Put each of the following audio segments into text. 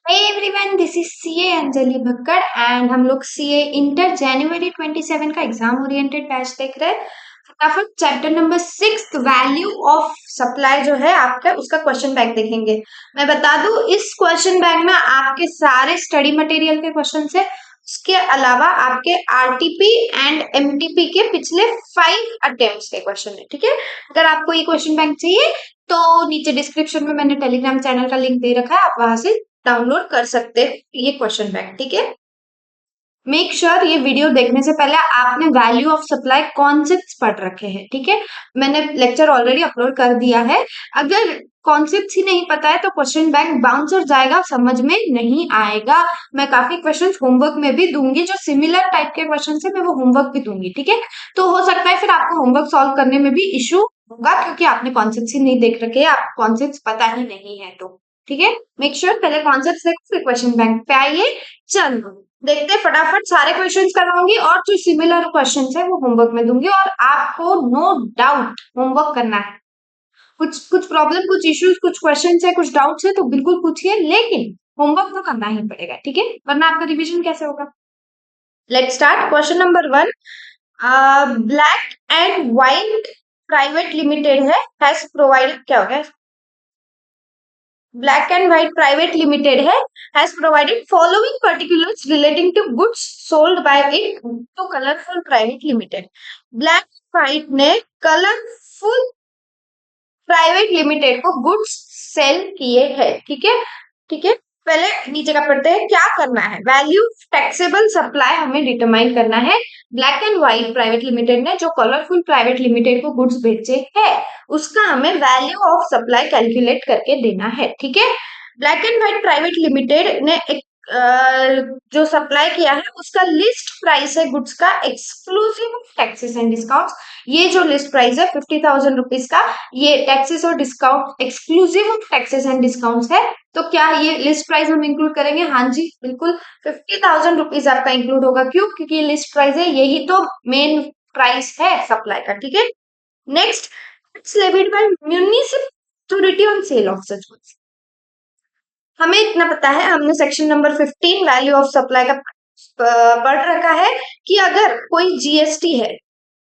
Hey everyone, this is CA Anjali Bhakkad and हम लोग CA inter जनवरी 27 का एग्जाम ओरिएंटेड बैच देख रहे हैं। फटाफट chapter number 6 value of supply जो है आपका, उसका क्वेश्चन बैंक देखेंगे। मैं बता दूं, इस क्वेश्चन बैंक में आपके सारे स्टडी मटेरियल के क्वेश्चन है, उसके अलावा आपके आरटीपी एंड एमटीपी के पिछले 5 अटेम्प्ट्स के क्वेश्चन है। ठीक है, अगर आपको ये क्वेश्चन बैंक चाहिए तो नीचे डिस्क्रिप्शन में मैंने टेलीग्राम चैनल का लिंक दे रखा है, आप वहां से डाउनलोड कर सकते हैं ये क्वेश्चन बैंक। ठीक है, मेक श्योर ये वीडियो देखने से पहले आपने वैल्यू ऑफ सप्लाई कॉन्सेप्ट्स पढ़ रखे हैं। ठीक है, मैंने लेक्चर ऑलरेडी अपलोड कर दिया है। अगर कॉन्सेप्ट्स ही नहीं पता है तो क्वेश्चन बैंक बाउंस हो जाएगा, समझ में नहीं आएगा। मैं काफी क्वेश्चंस होमवर्क में भी दूंगी, जो सिमिलर टाइप के क्वेश्चन है मैं वो होमवर्क भी दूंगी। ठीक है, तो हो सकता है फिर आपको होमवर्क सॉल्व करने में भी इशू होगा, क्योंकि आपने कॉन्सेप्ट्स ही नहीं देख रखे हैं, आप कॉन्सेप्ट्स पता ही नहीं है। तो ठीक है, मेक श्योर पहले कॉन्सेप्ट्स देखो फिर क्वेश्चन बैंक पे आइए। चलो देखते हैं, फटाफट सारे क्वेश्चंस करवाऊंगी और जो सिमिलर क्वेश्चंस है वो होमवर्क में दूंगी, और आपको नो डाउट होमवर्क करना है। कुछ कुछ प्रॉब्लम, कुछ इश्यूज, कुछ क्वेश्चंस है, कुछ डाउट्स है तो बिल्कुल पूछिए, लेकिन होमवर्क तो करना ही पड़ेगा। ठीक है, वरना आपका रिवीजन कैसे होगा। Let's start. Question number 1, black and white private limited has provided, क्या हो गया, Black and White Private Limited has provided following particulars relating to goods sold by it to Colorful Private Limited. Black White ने Colorful private limited को goods sale किए हैं। ठीक है, ठीक है, पहले नीचे का पढ़ते हैं। क्या करना है, वैल्यू टैक्सेबल सप्लाई हमें डिटरमाइन करना है। Black and white private limited ने जो कलरफुल प्राइवेट लिमिटेड को गुड्स बेचे हैं, उसका हमें वैल्यू ऑफ सप्लाई कैलकुलेट करके देना है। ठीक है, black and white private limited ने एक जो सप्लाई किया है उसका लिस्ट प्राइस है गुड्स का, एक्सक्लूसिव टैक्सेस एंड डिस्काउंट्स। ये जो लिस्ट प्राइस है 50,000 रुपीज का, ये टैक्सेस और discount, exclusive taxes and discounts है। तो क्या ये लिस्ट प्राइस हम इंक्लूड करेंगे? हाँ जी, बिल्कुल 50,000 रुपीज आपका इंक्लूड होगा। क्यों? क्योंकि ये लिस्ट प्राइस है, यही तो मेन प्राइस है सप्लाई का। ठीक है, next, its levied by municipal authority on sale of such goods. हमें इतना पता है, हमने section number 15 value of supply का पढ़ रखा है कि अगर कोई जीएसटी है,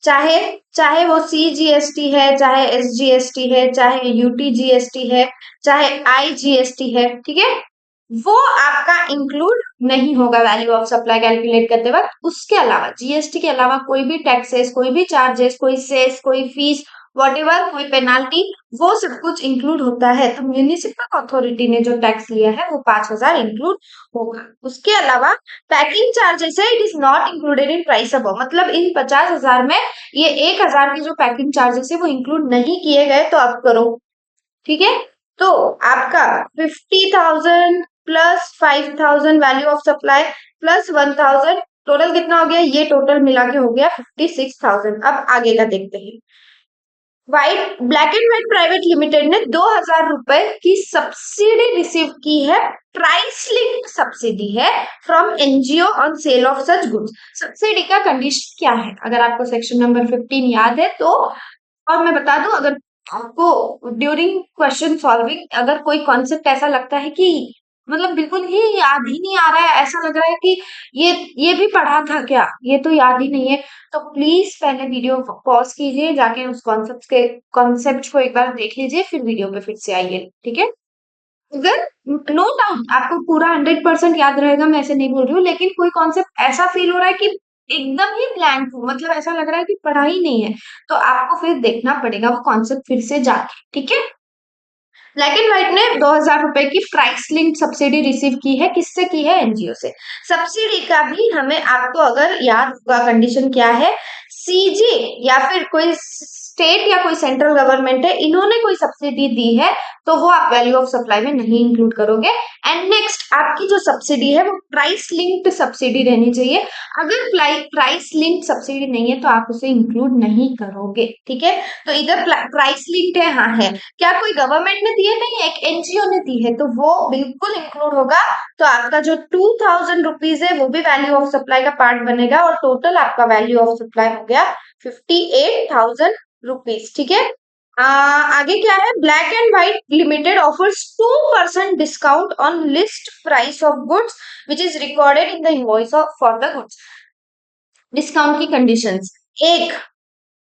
चाहे चाहे वो सीजीएसटी है, चाहे एसजीएसटी है, चाहे यूटीजीएसटी है, चाहे आईजीएसटी है, ठीक है, वो आपका इंक्लूड नहीं होगा वैल्यू ऑफ सप्लाई कैलकुलेट करते वक्त। उसके अलावा, जीएसटी के अलावा कोई भी टैक्सेस, कोई भी चार्जेस, कोई सेस, कोई फीस, व्हाटएवर, कोई पेनाल्टी, वो सब कुछ इंक्लूड होता है। तो म्यूनिसिपल अथॉरिटी ने जो टैक्स लिया है वो 5,000 इंक्लूड होगा। उसके अलावा पैकिंग चार्जेस है, it is not included in price above, मतलब इन 50,000 में ये 1,000 की जो पैकिंग चार्जेस है वो इंक्लूड नहीं किए गए। तो आप करो, ठीक है, तो आपका 50,000 plus 5,000 value of supply plus 1,000, total कितना हो गया? ये टोटल मिला के हो गया 56,000। अब आगे का देखते हैं। Black and white private limited ने 2,000 रुपए की सब्सिडी रिसीव की है, प्राइस लिंक्ड सब्सिडी है, from NGO on sale of such goods. Subsidy का कंडीशन क्या है, अगर आपको सेक्शन नंबर 15 याद है तो, और मैं बता दूं, अगर आपको ड्यूरिंग क्वेश्चन सॉल्विंग अगर कोई कॉन्सेप्ट ऐसा लगता है कि मतलब बिल्कुल ही याद ही नहीं आ रहा है, ऐसा लग रहा है कि ये भी पढ़ा था क्या, ये तो याद ही नहीं है, तो प्लीज पहले वीडियो पॉज कीजिए, जाके उस कॉन्सेप्ट को एक बार देख लीजिए, फिर वीडियो पे फिर से आइए। ठीक है, अगर नो डाउट आपको पूरा 100% याद रहेगा, मैं ऐसे नहीं बोल रही हूँ, लेकिन कोई कॉन्सेप्ट ऐसा फील हो रहा है कि एकदम ही ब्लैंक हो, मतलब ऐसा लग रहा है कि पढ़ा ही नहीं है, तो आपको फिर देखना पड़ेगा वो कॉन्सेप्ट फिर से जाके। ठीक है, ब्लैक एंड व्हाइट ने 2,000 रुपए की प्राइस लिंक सब्सिडी रिसीव की है, किससे की है? एनजीओ से। सब्सिडी का भी हमें, आपको अगर याद होगा कंडीशन क्या है, सीजी या फिर कोई स्टेट या कोई सेंट्रल गवर्नमेंट है, इन्होंने कोई सब्सिडी दी है तो वो आप वैल्यू ऑफ सप्लाई में नहीं इंक्लूड करोगे। एंड नेक्स्ट, आपकी जो सब्सिडी है वो प्राइस लिंक्ड सब्सिडी रहनी चाहिए। अगर प्राइस लिंक्ड सब्सिडी नहीं है तो आप उसे इंक्लूड नहीं करोगे। ठीक है, तो इधर प्राइस लिंक्ड है, हाँ है, क्या कोई गवर्नमेंट ने दी है? नहीं, एक एनजीओ ने दी है, तो वो बिल्कुल इंक्लूड होगा। तो आपका जो 2,000 रुपीज है वो भी वैल्यू ऑफ सप्लाई का पार्ट बनेगा, और टोटल आपका वैल्यू ऑफ सप्लाई हो गया 58,000 रुपीज। ठीक है, आगे क्या है, black and white limited offers 2% discount on list price of goods which is recorded in the invoice of for the goods. Discount की कंडीशंस, एक,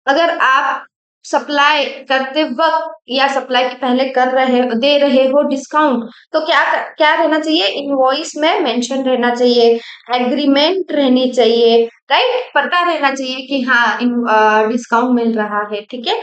अगर आप सप्लाई करते वक्त या सप्लाई के पहले कर रहे दे रहे हो डिस्काउंट, तो क्या क्या रहना चाहिए, इनवॉइस में मेंशन रहना चाहिए, एग्रीमेंट रहनी चाहिए, राइट, पता रहना चाहिए कि हाँ डिस्काउंट मिल रहा है, ठीक है।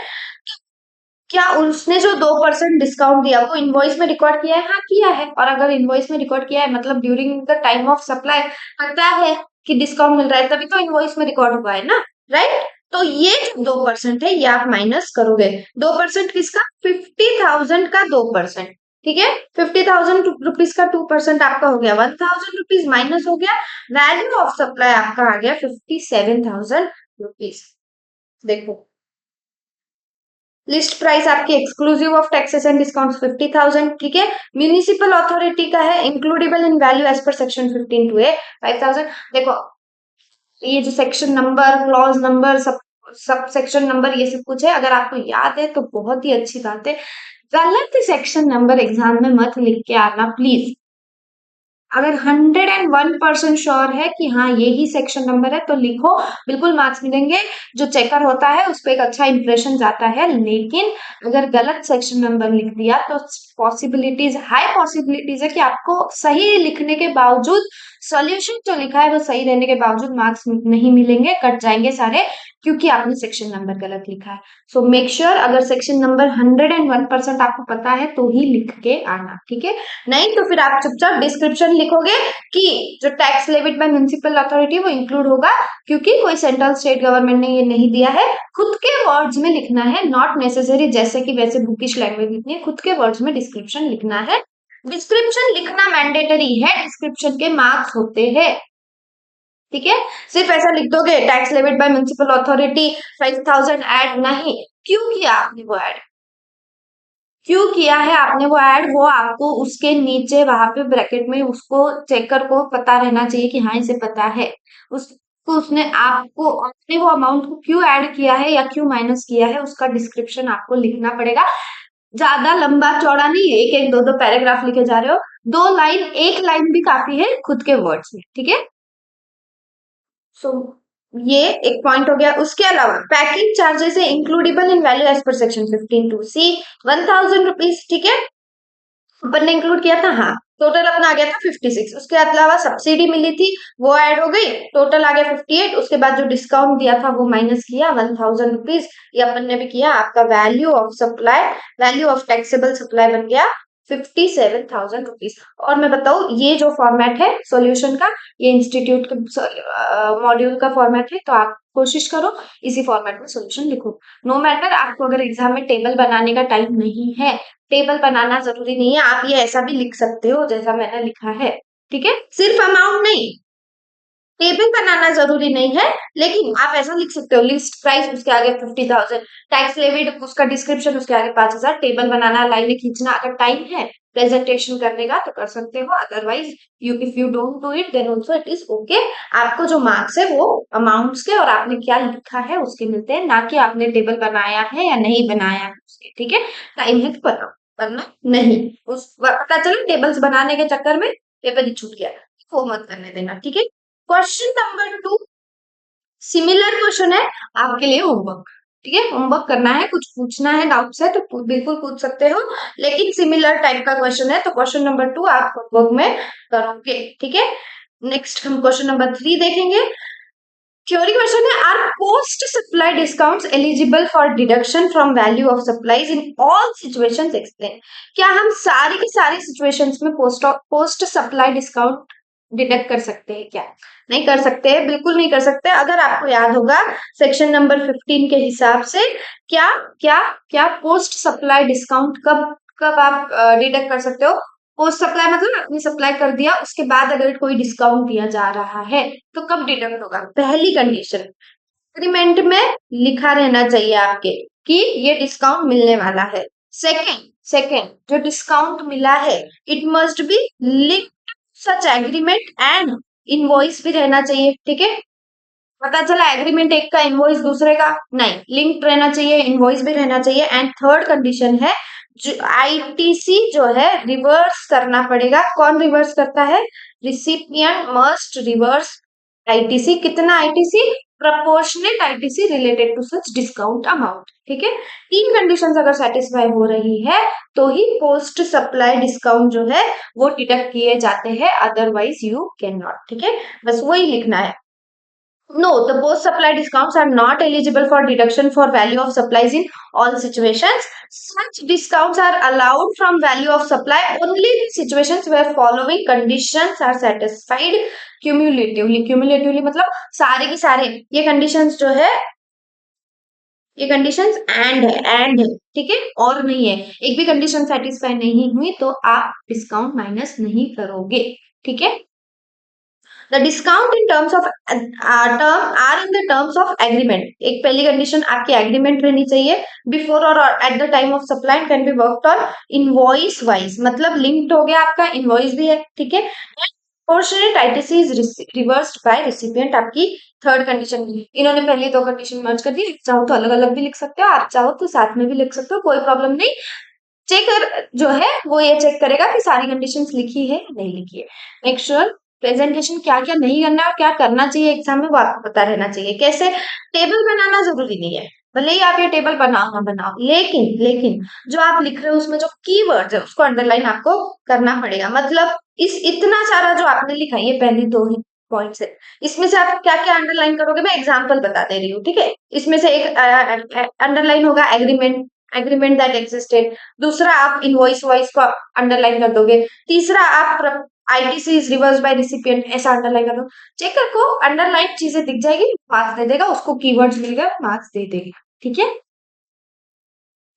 क्या उसने जो 2% डिस्काउंट दिया वो इनवॉइस में रिकॉर्ड किया है? हाँ किया है। और अगर इनवॉइस में रिकॉर्ड किया है मतलब during the time of supply पता है कि डिस्काउंट मिल रहा है, तभी तो इनवॉइस में रिकॉर्ड हुआ है ना, राइट। तो ये जो 2% है ये आप माइनस करोगे। 2% किसका? 50,000 का 2%, ठीक है। 50,000 रुपीज का 2% आपका हो गया 1,000 रुपीज, माइनस हो गया वैल्यू ऑफ सप्लाई आपका आ गया 57,000 रुपीज। देखो, लिस्ट प्राइस आपकी exclusive of taxes and discount 50,000, ठीक है। म्यूनिसिपल अथॉरिटी का है, includable in value as per section 15 two a 5,000। देखो, ये जो section number, clause number, sub section number, ये सब कुछ है, अगर आपको याद है तो बहुत ही अच्छी बात है। गलत सेक्शन नंबर एग्जाम में मत लिख के आना प्लीज। अगर 101% श्योर है कि हाँ यही सेक्शन नंबर है तो लिखो, बिल्कुल मार्क्स मिलेंगे। जो चेकर होता है उस पर एक अच्छा इंप्रेशन जाता है, लेकिन अगर गलत सेक्शन नंबर लिख दिया तो पॉसिबिलिटीज, हाई पॉसिबिलिटीज है कि आपको सही लिखने के बावजूद, सॉल्यूशन जो लिखा है वो सही रहने के बावजूद मार्क्स नहीं मिलेंगे, कट जाएंगे सारे, क्योंकि आपने सेक्शन नंबर गलत लिखा है। सो मेक श्योर अगर सेक्शन नंबर 101% आपको पता है तो ही लिख के आना, ठीक है। नहीं तो फिर आप चुपचाप डिस्क्रिप्शन लिखोगे कि जो tax levied by municipal authority वो इंक्लूड होगा, क्योंकि कोई सेंट्रल स्टेट गवर्नमेंट ने ये नहीं दिया है। खुद के वर्ड्स में लिखना है, नॉट नेसेसरी जैसे कि वैसे बुकिश लैंग्वेज लिखनी है, खुद के वर्ड्स में डिस्क्रिप्शन लिखना है। डिस्क्रिप्शन लिखना मैंडेटरी है, डिस्क्रिप्शन के मार्क्स होते हैं, ठीक है। सिर्फ ऐसा लिख दोगे tax levied by municipal authority 5,000 add नहीं, क्यों किया आपने वो ऐड, क्यों किया है आपने वो ऐड, वो आपको उसके नीचे वहां पे ब्रैकेट में उसको चेकर को पता रहना चाहिए कि हाँ इसे पता है, उसको उसने आपको आपने वो अमाउंट को क्यों ऐड किया है या क्यों माइनस किया है, उसका डिस्क्रिप्शन आपको लिखना पड़ेगा। ज्यादा लंबा चौड़ा नहीं, एक एक दो दो पैराग्राफ लिखे जा रहे हो, 2 लाइन, एक लाइन भी काफी है खुद के वर्ड्स में, ठीक है। सो ये एक पॉइंट हो गया। उसके अलावा पैकिंग चार्जेस है includable in value as per section 15 two c 1,000 rupees, ठीक है। अपन ने इंक्लूड किया था, हाँ, टोटल अपना आ गया था 56। उसके अलावा सब्सिडी मिली थी वो ऐड हो गई, टोटल आ गया 58। उसके बाद जो डिस्काउंट दिया था वो माइनस किया 1,000 रुपीज, ये अपन ने भी किया। आपका value of supply, value of taxable supply बन गया 57,000 रुपीज। और मैं बताऊं ये जो फॉर्मेट है सॉल्यूशन का, ये इंस्टीट्यूट के मॉड्यूल का फॉर्मेट है, तो आप कोशिश करो इसी फॉर्मेट में सॉल्यूशन लिखो। नो मैटर आपको अगर एग्जाम में टेबल बनाने का टाइम नहीं है, टेबल बनाना जरूरी नहीं है, आप ये ऐसा भी लिख सकते हो जैसा मैंने लिखा है, ठीक है। सिर्फ अमाउंट नहीं, टेबल बनाना जरूरी नहीं है, लेकिन आप ऐसा लिख सकते हो, लिस्ट प्राइस उसके आगे 50,000, टैक्स लेविड उसका डिस्क्रिप्शन उसके आगे 5,000, टेबल बनाना, लाइनें खींचना, अगर टाइम है प्रेजेंटेशन करने का तो कर सकते हो, otherwise you if you don't do it then also it is okay. आपको जो मार्क्स है वो अमाउंट्स के और आपने क्या लिखा है उसके मिलते हैं, ना कि आपने टेबल बनाया है या नहीं बनाया है उसके, ठीक है। टाइम है तो बनाओ, वरना नहीं। उस पता चले टेबल्स बनाने के चक्कर में पेपर ही छूट गया, वो मत करने देना, ठीक है। क्वेश्चन नंबर 2 सिमिलर क्वेश्चन है आपके लिए, होमवर्क, ठीक है। होमवर्क करना है, कुछ पूछना है, डाउट्स है तो बिल्कुल पूछ सकते हो, लेकिन सिमिलर टाइप का क्वेश्चन है, तो क्वेश्चन नंबर 2 आप होमवर्क में करोगे, ठीक है। नेक्स्ट हम क्वेश्चन नंबर 3 देखेंगे। थ्योरी क्वेश्चन है, R post supply discounts eligible for deduction from value of supplies in all situations, explain. क्या हम सारी की सारी सिचुएशंस में पोस्ट सप्लाई डिस्काउंट डिडक्ट कर सकते हैं क्या? नहीं कर सकते हैं, बिल्कुल नहीं कर सकते। अगर आपको याद होगा सेक्शन नंबर 15 के हिसाब से क्या क्या क्या पोस्ट सप्लाई डिस्काउंट कब कब आप डिडक्ट कर सकते हो? पोस्ट सप्लाई मतलब आपने सप्लाई कर दिया उसके बाद अगर कोई डिस्काउंट दिया जा रहा है तो कब डिडक्ट होगा? पहली कंडीशन, एग्रीमेंट में लिखा रहना चाहिए आपके कि ये डिस्काउंट मिलने वाला है। सेकंड सेकंड जो डिस्काउंट मिला है it must be linked such agreement and invoice भी रहना चाहिए, ठीक है। पता चला एग्रीमेंट एक का इनवॉइस दूसरे का नहीं, लिंक्ड रहना चाहिए, इनवॉइस भी रहना चाहिए। एंड थर्ड कंडीशन है जो आईटीसी जो है रिवर्स करना पड़ेगा। कौन रिवर्स करता है? Recipient must reverse ITC. कितना ITC? Proportionate ITC related to such discount amount. ठीक है, तीन कंडीशंस अगर सेटिस्फाई हो रही है तो ही पोस्ट सप्लाई डिस्काउंट जो है वो डिडक्ट किए जाते हैं, अदरवाइज यू कैन नॉट। ठीक है, बस वही लिखना है। No, the post-supply discounts are not eligible for deduction for value of supplies in all situations. Such discounts are allowed from value of supply only in situations where following conditions are satisfied cumulatively. Cumulatively मतलब सारे की सारे ये conditions जो है, ये conditions and है। ठीक है, और नहीं है। एक भी कंडीशन सेटिस्फाई नहीं हुई तो आप डिस्काउंट माइनस नहीं करोगे। ठीक है, the discount in terms of term are in the terms of agreement. एक पहली कंडीशन आपकी एग्रीमेंट रहनी चाहिए बिफोर और at the time of supply can be worked on invoice wise, मतलब लिंक्ड हो गया आपका, इनवॉइस भी है। ठीक है, proportionate ITC is reversed by recipient आपकी थर्ड कंडीशन। इन्होंने पहली दो कंडीशन मर्ज कर दी, चाहो तो अलग अलग भी लिख सकते हो, आप चाहो तो साथ में भी लिख सकते हो, कोई प्रॉब्लम नहीं। चेकर जो है वो ये चेक करेगा कि सारी कंडीशंस लिखी है नहीं लिखी है। मेक श्योर प्रेजेंटेशन क्या क्या नहीं करना है और क्या करना चाहिए एग्जाम में वो आपको पता रहना चाहिए। कैसे? टेबल बनाना जरूरी नहीं है, भले ही आप ये टेबल बनाओ ना बनाओ, लेकिन लेकिन जो आप लिख रहे हो उसमें जो कीवर्ड्स है उसको अंडरलाइन आपको करना पड़ेगा। मतलब इस इतना सारा जो आपने लिखा है ये पहली दो ही पॉइंट्स है, इसमें से आप क्या क्या अंडरलाइन करोगे मैं एग्जाम्पल बता दे रही हूँ। ठीक है, इसमें से एक अंडरलाइन होगा एग्रीमेंट, एग्रीमेंट दैट एक्सिस्टेड। दूसरा आप इनवॉइस वॉइस को अंडरलाइन कर दोगे। तीसरा आप ITC is reverse by recipient ऐसा अंडरलाइन कर दो। चेकर को अंडरलाइन चीजें दिख जाएगी, मार्क्स दे देगा, उसको कीवर्ड्स मिल गए मार्क्स दे देगा। ठीक है,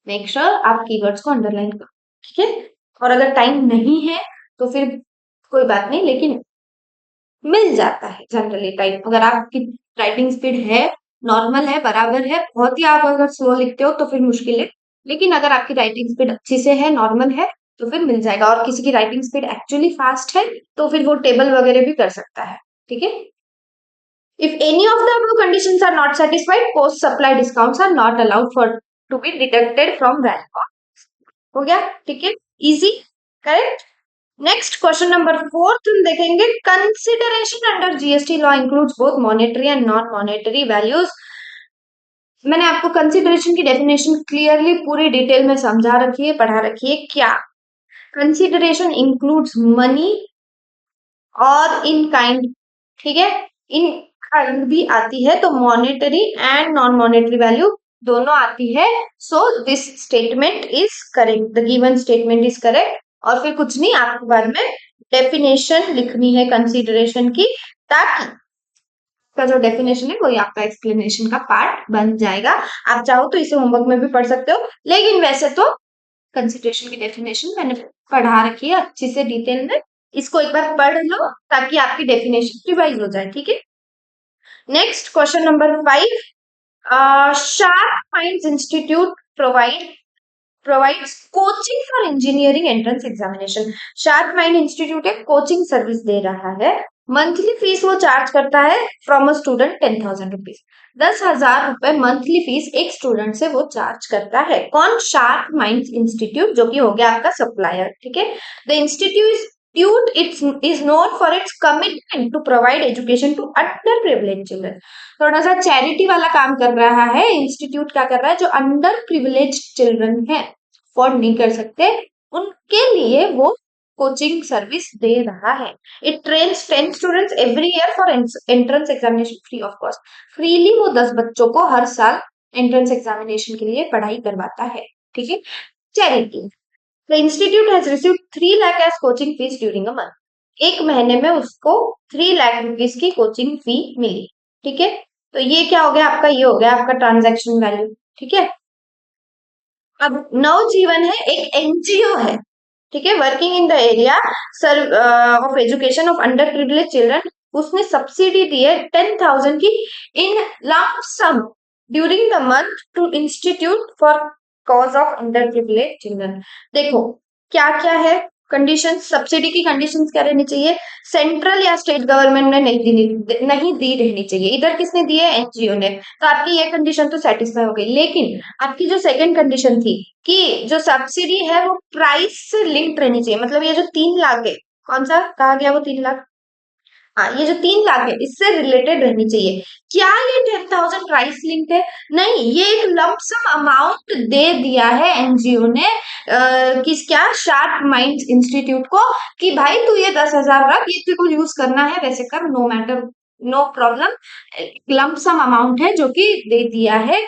मेक श्योर आप कीवर्ड्स को अंडरलाइन करो। ठीक है, और अगर टाइम नहीं है तो फिर कोई बात नहीं, लेकिन मिल जाता है जनरली टाइम। अगर आपकी राइटिंग स्पीड है, नॉर्मल है, बराबर है, बहुत ही आप अगर स्लो लिखते हो तो फिर मुश्किल है। लेकिन अगर आपकी राइटिंग स्पीड अच्छी से है, नॉर्मल है, तो फिर मिल जाएगा। और किसी की राइटिंग स्पीड एक्चुअली फास्ट है तो फिर वो टेबल वगैरह भी कर सकता है। ठीक है, if any of the above conditions are not satisfied post supply discounts are not allowed for to be deducted from value. हो गया? ठीक है, easy, correct. Next question number 4 हम देखेंगे। Consideration under GST law includes both monetary and non monetary values. मैंने आपको consideration की definition clearly पूरी डिटेल में समझा रखी है, पढ़ा रखी है। क्या कंसिडरेशन इंक्लूड्स मनी और इन काइंड। ठीक है, इन काइंड भी आती है तो monetary and non monetary value दोनों आती है। So this statement is correct, the given statement is correct. और फिर कुछ नहीं, आपको बाद में डेफिनेशन लिखनी है कंसीडरेशन की, ताकि का जो डेफिनेशन है वही आपका एक्सप्लेनेशन का पार्ट बन जाएगा। आप चाहो तो इसे होमवर्क में भी पढ़ सकते हो, लेकिन वैसे तो कंसीडरेशन की डेफिनेशन मैंने पढ़ा रखी है अच्छी से डिटेल में। इसको एक बार पढ़ लो ताकि आपकी डेफिनेशन रिवाइज हो जाए। ठीक है, next question number 5। Sharp minds institute provides coaching for engineering entrance examination। Sharp mind institute एक कोचिंग सर्विस दे रहा है। मंथली फीस वो चार्ज करता है फ्रॉम अ स्टूडेंट 10,000 रुपीज। 10,000 रुपए मंथली फीस एक स्टूडेंट से वो चार्ज करता है। कौन? शार्प माइंड इंस्टीट्यूट, जो कि हो गया आपका सप्लायर। ठीक है, the institute is known for its commitment to provide education to under privilege children. थोड़ा सा चैरिटी वाला काम कर रहा है इंस्टीट्यूट। क्या कर रहा है? जो अंडर प्रिविलेज चिल्ड्रन है, अफोर्ड नहीं कर सकते, उनके लिए वो कोचिंग सर्विस दे रहा है। It trains 10 students every year for entrance examination free of cost. Freely वो 10 बच्चों को हर साल एंट्रेंस एग्जामिनेशन के लिए पढ़ाई करवाता है। ठीक है, charity. The institute has received 3 lakh as coaching fees during a month. एक महीने में उसको 3 लाख रुपीस की कोचिंग फी मिली। ठीक है, तो ये क्या हो गया आपका? ये हो गया आपका ट्रांजैक्शन वैल्यू। ठीक है, अब नवजीवन है, एक एनजीओ है। ठीक है, working in the area of education of under privilege children. उसने सब्सिडी दी है 10,000 की in lump sum during the month to institute for cause of under privilege children. देखो क्या क्या है, कंडीशन, सब्सिडी की कंडीशन क्या रहनी चाहिए, सेंट्रल या स्टेट गवर्नमेंट ने नहीं दी रहनी चाहिए। इधर किसने दी है, एनजीओ ने। तो आपकी ये कंडीशन तो सेटिस्फाई हो गई। लेकिन आपकी जो सेकंड कंडीशन थी कि जो सब्सिडी है वो प्राइस से लिंक्ड रहनी चाहिए, मतलब ये जो 3 लाख है, कौन सा कहा गया वो 3 लाख, हाँ ये जो 3 लाख है इससे रिलेटेड रहनी चाहिए। क्या ये 10,000 प्राइस लिंक है, नहीं, ये एक लमसम अमाउंट दे दिया है एनजीओ ने किस क्या, शार्प माइंड्स इंस्टीट्यूट को, कि भाई तू ये 10,000 रख, ये तेरे को यूज करना है वैसे कर, no matter, no problem. Lump sum amount है जो कि दे दिया है।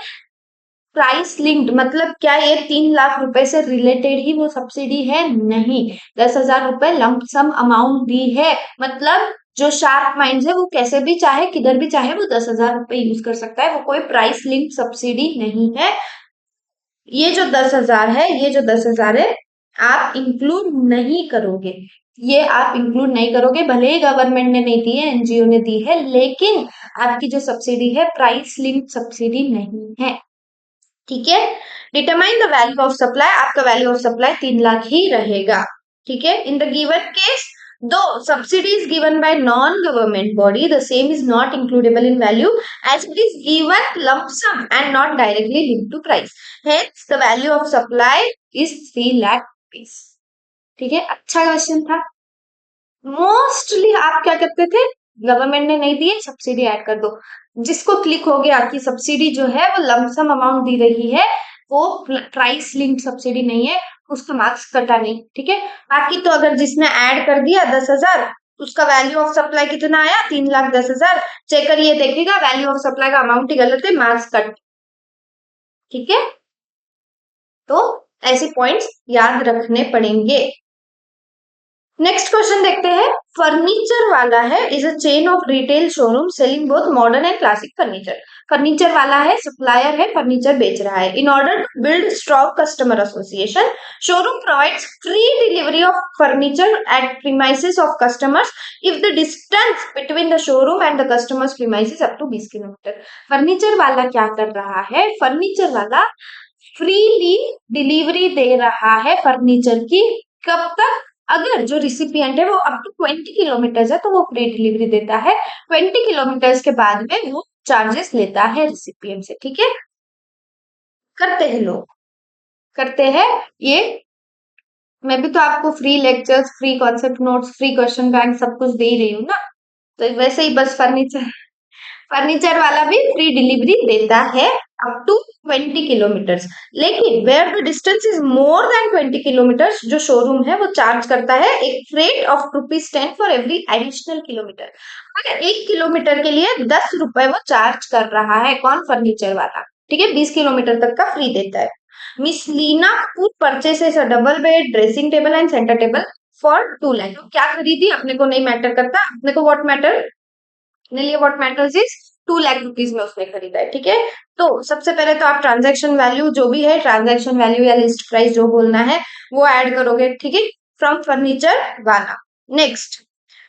प्राइस लिंक्ड मतलब क्या, ये 3 लाख रुपए से रिलेटेड ही वो सब्सिडी है, नहीं। 10,000 रुपए लमसम अमाउंट दी है, मतलब जो शार्प माइंड है वो कैसे भी चाहे किधर भी चाहे वो 10,000 रुपए यूज कर सकता है, वो कोई प्राइस लिंक सब्सिडी नहीं है। ये जो 10,000 है, ये जो 10,000 है, आप इंक्लूड नहीं करोगे, ये आप इंक्लूड नहीं करोगे, भले ही गवर्नमेंट ने नहीं दी है, एनजीओ ने दी है, लेकिन आपकी जो सब्सिडी है प्राइस लिंक सब्सिडी नहीं है। ठीक है, determine the value of supply, आपका वैल्यू ऑफ सप्लाई 3 लाख ही रहेगा। ठीक है, इन द गिवन केस दो subsidy is given by non government body, the same is not includable in value as it is given lump sum and not directly linked to price, hence the value of supply is 3 lakh rupees. ठीक है, अच्छा question था। Mostly आप क्या करते थे, government ने नहीं दी है सब्सिडी ऐड कर दो, जिसको क्लिक हो गया कि सब्सिडी जो है वो लमसम अमाउंट दी रही है, वो प्राइस लिंक्ड सब्सिडी नहीं है, उसका मार्क्स कटा नहीं। ठीक है, बाकी तो अगर जिसने ऐड कर दिया 10,000, उसका वैल्यू ऑफ सप्लाई कितना आया, 3,10,000, चेक करिए देखिएगा वैल्यू ऑफ सप्लाई का अमाउंट ही गलत है, मार्क्स कट। ठीक है, तो ऐसे पॉइंट्स याद रखने पड़ेंगे। नेक्स्ट क्वेश्चन देखते हैं, फर्नीचर वाला है, is a chain of retail showroom selling both modern and classic furniture. Furniture वाला है, सप्लायर है, फर्नीचर बेच रहा है। In order to build strong customer association, showroom provides free delivery of furniture at premises of customers if the distance between the showroom and the customers premises up to 20 kilometre. फर्नीचर वाला क्या कर रहा है, furniture वाला freely delivery दे रहा है furniture की, कब तक, अगर जो रिसिपिएंट है वो अप टू 20 किलोमीटर है तो वो फ्री डिलीवरी देता है, 20 किलोमीटर के बाद में वो चार्जेस लेता है रिसिपिएंट से। ठीक है, करते हैं लोग, करते हैं ये। मैं भी तो आपको free lectures, free concept notes, free question bank सब कुछ दे ही रही हूँ ना, तो वैसे ही बस फर्नीचर, फर्नीचर वाला भी फ्री डिलीवरी देता है अप टू 20 किलोमीटर, लेकिन where the distance is more than 20 kilometre, जो शोरूम है वो चार्ज करता है एक freight of ₹10 for every additional kilometre. अगर 1 किलोमीटर के लिए 10 रुपए वो चार्ज कर रहा है, कौन, फर्नीचर वाला। ठीक है, 20 किलोमीटर तक का फ्री देता है। Miss Leena could purchases a double bed, dressing table and centre table for 2 lakh. क्या खरीदी, अपने को नहीं मैटर करता, अपने को व्हाट मैटर, अपने लिए what matters is 2 lakh rupees में उसने खरीदा है। ठीक है, तो सबसे पहले तो आप ट्रांजैक्शन वैल्यू जो भी है, ट्रांजैक्शन वैल्यू या लिस्ट प्राइस जो बोलना है वो ऐड करोगे। ठीक है, फ्रॉम फर्नीचर वाला। Next,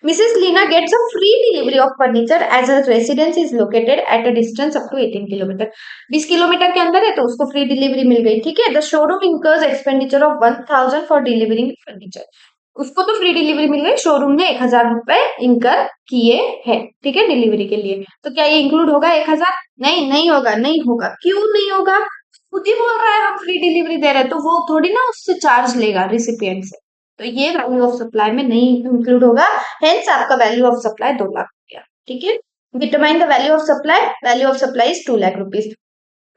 Mrs Leena gets a free delivery of furniture as a residence is located at a distance up to 18 kilometre. 20 kilometre के अंदर है तो उसको फ्री डिलीवरी मिल गई। ठीक है, the showroom incurs expenditure of 1,000 for delivering furniture, उसको तो फ्री डिलीवरी मिल गई, शोरूम ने 1,000 रुपए इंकर किए हैं। ठीक है, डिलीवरी के लिए, तो क्या ये इंक्लूड होगा 1,000, नहीं, नहीं होगा, नहीं होगा, क्यों नहीं होगा, खुद ही बोल रहा है हम फ्री डिलीवरी दे रहे हैं, तो वो थोड़ी ना उससे चार्ज लेगा रिसिपिएंट से, तो ये वैल्यू ऑफ सप्लाई में नहीं इंक्लूड होगा, हेंस आपका वैल्यू ऑफ सप्लाई 2 लाख हो गया। ठीक है, determine the value of supply, value of supply is 2 lakh rupees.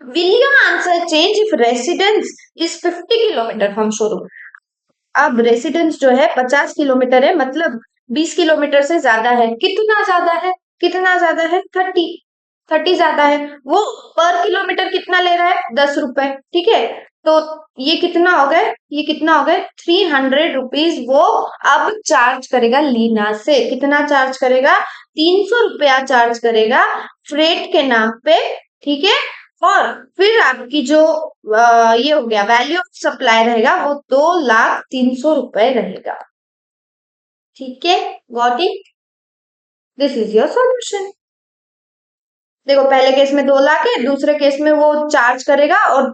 Will your answer change if residence is 50 kilometre from showroom. अब रेसिडेंस जो है 50 किलोमीटर है, मतलब 20 किलोमीटर से ज्यादा है, कितना ज्यादा है, कितना ज्यादा है, 30 ज्यादा है, वो पर किलोमीटर कितना ले रहा है, 10 रुपए। ठीक है, तो ये कितना हो गए, ये कितना हो गए, 300 रुपीज वो अब चार्ज करेगा लीना से, कितना चार्ज करेगा, 300 रुपया चार्ज करेगा फ्रेट के नाम पे। ठीक है, और फिर आपकी जो ये हो गया वैल्यू ऑफ सप्लाई रहेगा वो 2,300,000 रहेगा। ठीक है, got it, this is your solution. देखो पहले केस में 2 लाख है, दूसरे केस में वो चार्ज करेगा और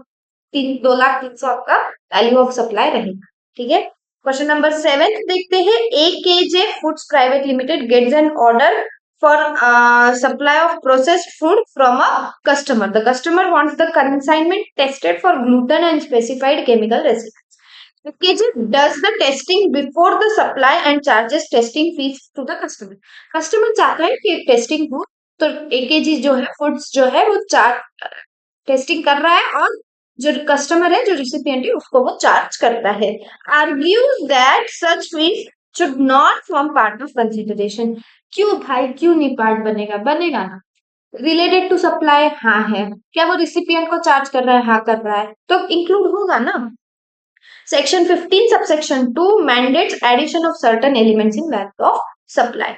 2,300,000 आपका वैल्यू ऑफ सप्लाई रहेगा। ठीक है, क्वेश्चन नंबर 7 देखते हैं। AKJ Foods Private Limited gets an order for supply of processed food from a customer. The customer wants the consignment tested for gluten and specified chemical residue. AKG does the testing before the supply and charges testing fees to the customer. Customer चाहता है कि testing हो, तो AKG जो है foods जो है वो टेस्टिंग कर रहा है, और जो कस्टमर है, जो रिसिपिएंट है, उसको वो चार्ज करता है। Argues that such fees should not form part of consideration. क्यों भाई, क्यों नहीं पार्ट बनेगा? बनेगा ना। रिलेटेड टू सप्लाई, हाँ है। क्या वो रिसिपिएंट को चार्ज कर रहा है? हाँ कर रहा है, तो इंक्लूड होगा ना। Section 15 subsection 2 mandates addition of certain elements in value of supply.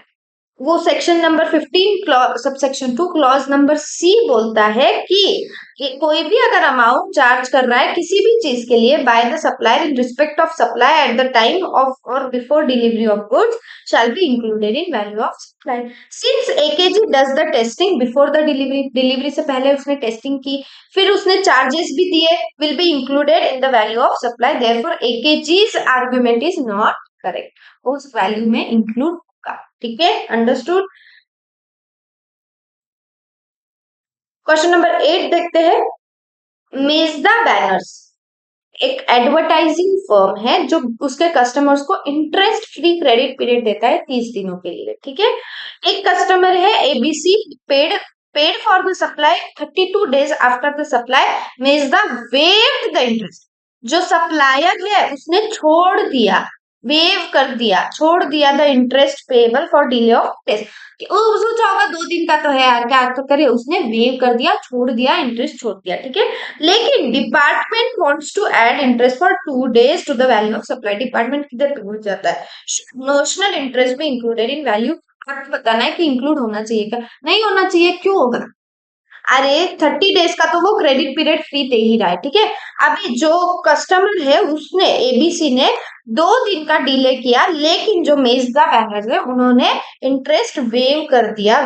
वो section number 15 subsection 2 clause number c बोलता है कि कोई भी अगर अमाउंट चार्ज कर रहा है किसी भी चीज के लिए by the supplier in respect of supply at the time of or before delivery of goods shall be included in value of supply. Since AKG does the testing before the delivery से पहले उसने testing की, फिर उसने charges भी दिए, will be included in the value of supply. Therefore AKG's argument is not correct, उस value में इंक्लूड। ठीक है, अंडरस्टूड। क्वेश्चन नंबर 8 देखते हैं। मेजदा बैनर्स एक एडवर्टाइजिंग फर्म है जो उसके कस्टमर्स को इंटरेस्ट फ्री क्रेडिट पीरियड देता है 30 दिनों के लिए। ठीक है, एक कस्टमर है ABC, paid for the supply 32 days after the supply Mezda waived the interest. जो सप्लायर है उसने छोड़ दिया, वेव कर दिया, छोड़ दिया the interest payable for delay of test. वो सोचा होगा 2 दिन का तो है यार, क्या तो करे, उसने वेव कर दिया, छोड़ दिया, इंटरेस्ट छोड़ दिया। ठीक है, लेकिन department wants to add interest for 2 days to the value of supply. Department किधर पहुंच जाता है? नोशनल इंटरेस्ट भी इंक्लूडेड इन वैल्यू। आपको बताना है कि इंक्लूड होना चाहिए क्या, नहीं होना चाहिए, क्यों होगा? अरे 30 डेज का तो वो क्रेडिट पीरियड फ्री दे ही रहा है। ठीक है, अभी जो कस्टमर है उसने, एबीसी ने 2 दिन का डिले किया, लेकिन जो मेजदा बैनर्स है उन्होंने इंटरेस्ट वेव कर दिया,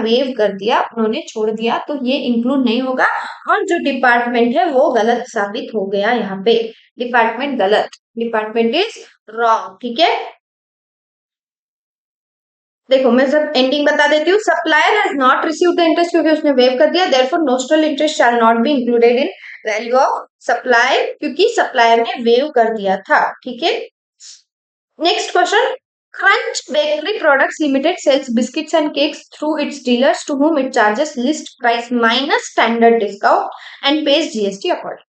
उन्होंने छोड़ दिया, तो ये इंक्लूड नहीं होगा। और जो डिपार्टमेंट है वो गलत साबित हो गया यहाँ पे। डिपार्टमेंट गलत, डिपार्टमेंट इज रॉन्ग। ठीक है, देखो मैं सब एंडिंग बता देती हूँ। Supplier has not receive the interest क्योंकि उसने वेव कर दिया, therefore notional interest shall not be included in value of supply, क्योंकि सप्लायर ने वेव कर दिया था। ठीक है, next question. Crunch Bakery Products Limited sells biscuits and cakes through its dealers to whom it charges list price minus standard discount and pays GST accordingly।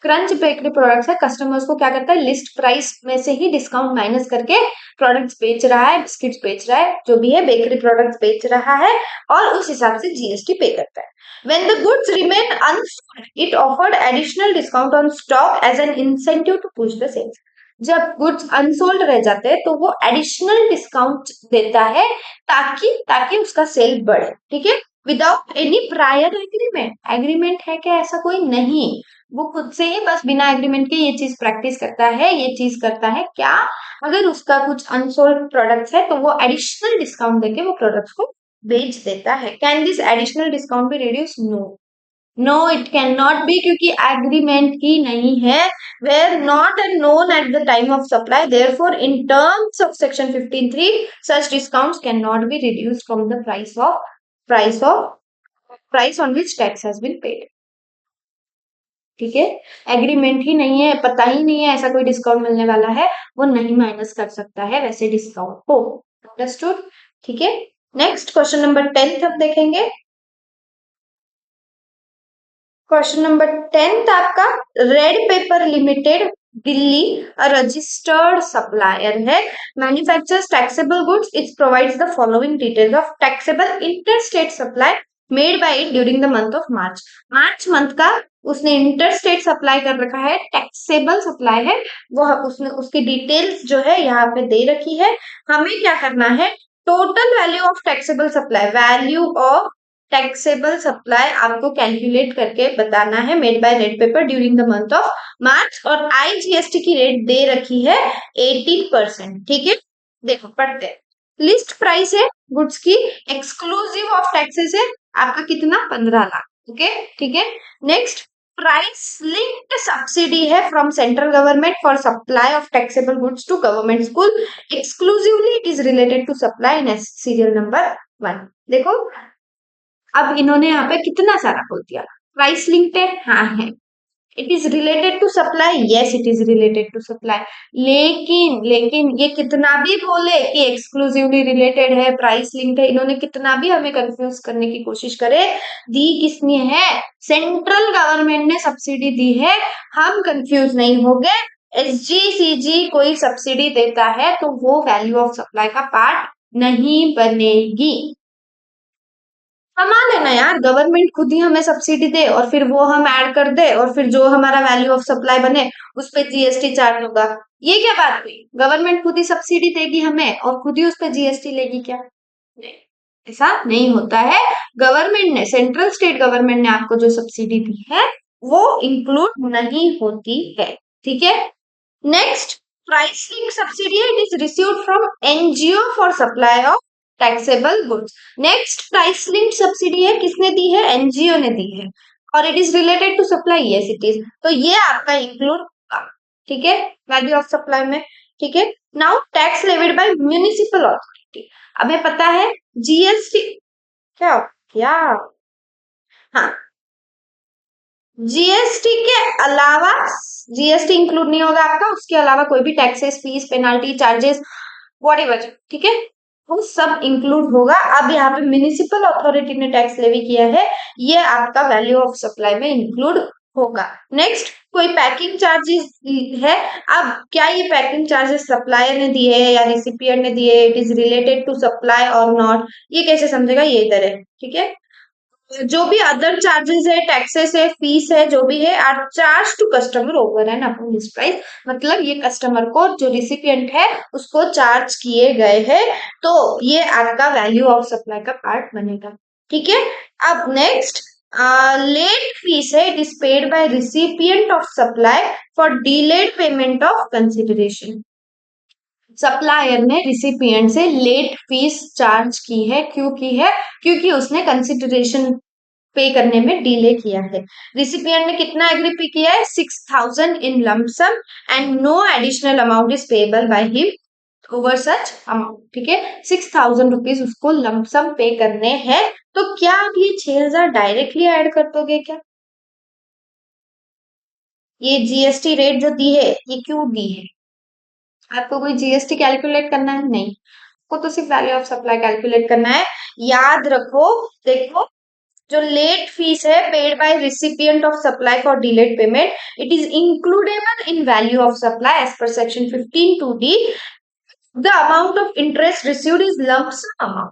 Crunch Bakery products है, customers को क्या करता है, लिस्ट प्राइस में से ही discount minus करके products बेच रहा है, बिस्किट्स बेच रहा है, जो भी है बेकरी प्रोडक्ट्स बेच रहा है, और उस हिसाब से जीएसटी पे करता है। When the goods remain unsold, it offered additional discount on stock as an incentive to push the sales। जब गुड्स अनसोल्ड रह जाते हैं तो वो एडिशनल डिस्काउंट देता है ताकि ताकि उसका सेल बढ़े। ठीक है, without any prior agreement. Agreement है क्या? ऐसा कोई नहीं, वो खुद से ही बस बिना एग्रीमेंट के ये चीज प्रैक्टिस करता है, ये चीज करता है। क्या? अगर उसका कुछ अनसोल्ड प्रोडक्ट्स है तो वो एडिशनल डिस्काउंट देके वो प्रोडक्ट्स को बेच देता है। Can this additional discount be reduce? No, no it can not be, क्योंकि एग्रीमेंट ही नहीं है। Were not and known at the time of supply, therefore in terms of section 15(3) such discounts cannot be reduced from the price on which tax has been paid। ठीक है, agreement ही नहीं है, पता ही नहीं है ऐसा कोई डिस्काउंट मिलने वाला है, वो नहीं माइनस कर सकता है वैसे डिस्काउंट को। अंडरस्टूड? ठीक है, नेक्स्ट क्वेश्चन नंबर 10 हम देखेंगे। क्वेश्चन नंबर 10 आपका, Red Paper Limited Delhi registered supplier है, manufactures taxable goods, it provides the following details of taxable interstate supply made by it during the month of March. March month का उसने interstate supply कर रखा है, taxable supply है, वो उसने उसकी डिटेल्स जो है यहाँ पे दे रखी है। हमें क्या करना है, total value of taxable supply, value of taxable supply आपको कैलकुलेट करके बताना है, made by red pepper during the month of मार्च, और आईजीएसटी की रेट दे रखी है 18%। ठीक है, देखो पढ़ते हैं। लिस्ट प्राइस है गुड्स की, एक्सक्लूसिव ऑफ टैक्सेस है आपका कितना, 15 लाख। ओके, ठीक है, नेक्स्ट प्राइस लिंक्ड सब्सिडी है from central government for supply of taxable goods to government school, exclusively it is related to supply in serial number 1। देखो अब इन्होंने यहाँ पे कितना सारा बोल दिया। प्राइस लिंक्ड है, हाँ है। It is related to supply, yes it is related to supply. लेकिन लेकिन ये कितना भी बोले कि एक्सक्लूसिवली रिलेटेड है, प्राइस लिंक्ड है, इन्होंने कितना भी हमें कंफ्यूज करने की कोशिश करे, दी किसने है? सेंट्रल गवर्नमेंट ने सब्सिडी दी है। हम कंफ्यूज नहीं हो गए। एसजीसीजी कोई सब्सिडी देता है तो वो वैल्यू ऑफ सप्लाई का पार्ट नहीं बनेगी। कमा लेना यार, गवर्नमेंट खुद ही हमें सब्सिडी दे और फिर वो हम ऐड कर दे और फिर जो हमारा वैल्यू ऑफ सप्लाई बने उस पे जीएसटी चार्ज होगा। ये क्या बात हुई? गवर्नमेंट खुद ही सब्सिडी देगी हमें और खुद ही उस पे जीएसटी लेगी क्या? नहीं, ऐसा नहीं होता है। गवर्नमेंट ने, सेंट्रल स्टेट गवर्नमेंट ने आपको जो सब्सिडी दी है वो इंक्लूड नहीं होती है। ठीक है, next price link subsidy it is received from NGO for supply of taxable goods. Next price link subsidy है, किसने दी है? एनजीओ ने दी है। और it is related to supply, yes it is. तो ये आपका इंक्लूड होगा, ठीक है, वैल्यू ऑफ सप्लाई में। ठीक है, now tax levied by municipal authority. हमें पता है जीएसटी क्या क्या, हाँ, जीएसटी के अलावा, जीएसटी इंक्लूड नहीं होगा आपका, उसके अलावा कोई भी taxes, fees, penalty, charges, whatever, ठीक है, वो सब इंक्लूड होगा। अब यहाँ पे म्युनिसिपल अथॉरिटी ने टैक्स लेवी किया है, ये आपका वैल्यू ऑफ सप्लाई में इंक्लूड होगा। नेक्स्ट कोई पैकिंग चार्जेस है। अब क्या ये पैकिंग चार्जेस सप्लायर ने दिए है या रिसिपिएंट ने दिए, it is related to supply और नॉट, ये कैसे समझेगा? ये इधर है, ठीक है। जो भी अदर चार्जेस है, टैक्सेस है, फीस है, जो भी है, are charge to customer over and upon his price. मतलब ये कस्टमर को, जो रिसिपिएंट है, उसको चार्ज किए गए हैं, तो ये आपका वैल्यू ऑफ सप्लाई का पार्ट बनेगा। ठीक है, अब नेक्स्ट लेट फीस है, it is paid by recipient of supply for delayed payment of consideration. Supplier ने रिसिपिएंट से लेट फीस चार्ज की है, क्यों की है? क्योंकि उसने कंसिडरेशन पे करने में डिले किया है। रिसिपिएंट ने कितना एग्री किया है? 6000 in lump sum and no additional amount is payable by him over such amount. ठीक है, 6000 रुपीज उसको लंप सम पे करने हैं। तो क्या आप ये 6000 डायरेक्टली ऐड कर दोगे क्या? ये जीएसटी रेट जो दी है, ये क्यों दी है? आपको कोई जीएसटी कैलकुलेट करना है? नहीं, को तो सिर्फ वैल्यू ऑफ सप्लाई कैलकुलेट करना है। याद रखो, देखो, जो लेट फीस है paid by recipient of supply for delayed payment, it is includable in value of supply as per section 15 2D। The amount of interest received is lump sum amount.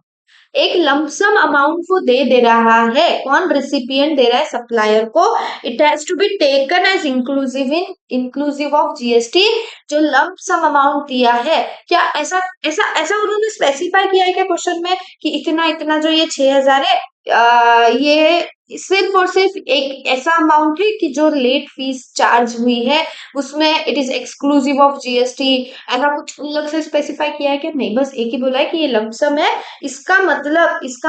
एक lump sum amount वो दे रहा है, कौन? Recipient दे रहा है supplier को। It has to be taken as inclusive of GST. जो लमसम अमाउंट दिया है, क्या ऐसा ऐसा ऐसा उन्होंने स्पेसिफाई किया है क्या क्वेश्चन में कि इतना इतना जो ये 6000 है, ये सिर्फ और सिर्फ एक ऐसा अमाउंट है कि जो लेट फीस चार्ज हुई है उसमें it is exclusive of GST, ऐसा कुछ अलग से स्पेसिफाई किया है क्या? नहीं, बस एक ही बोला है कि ये लमसम है। इसका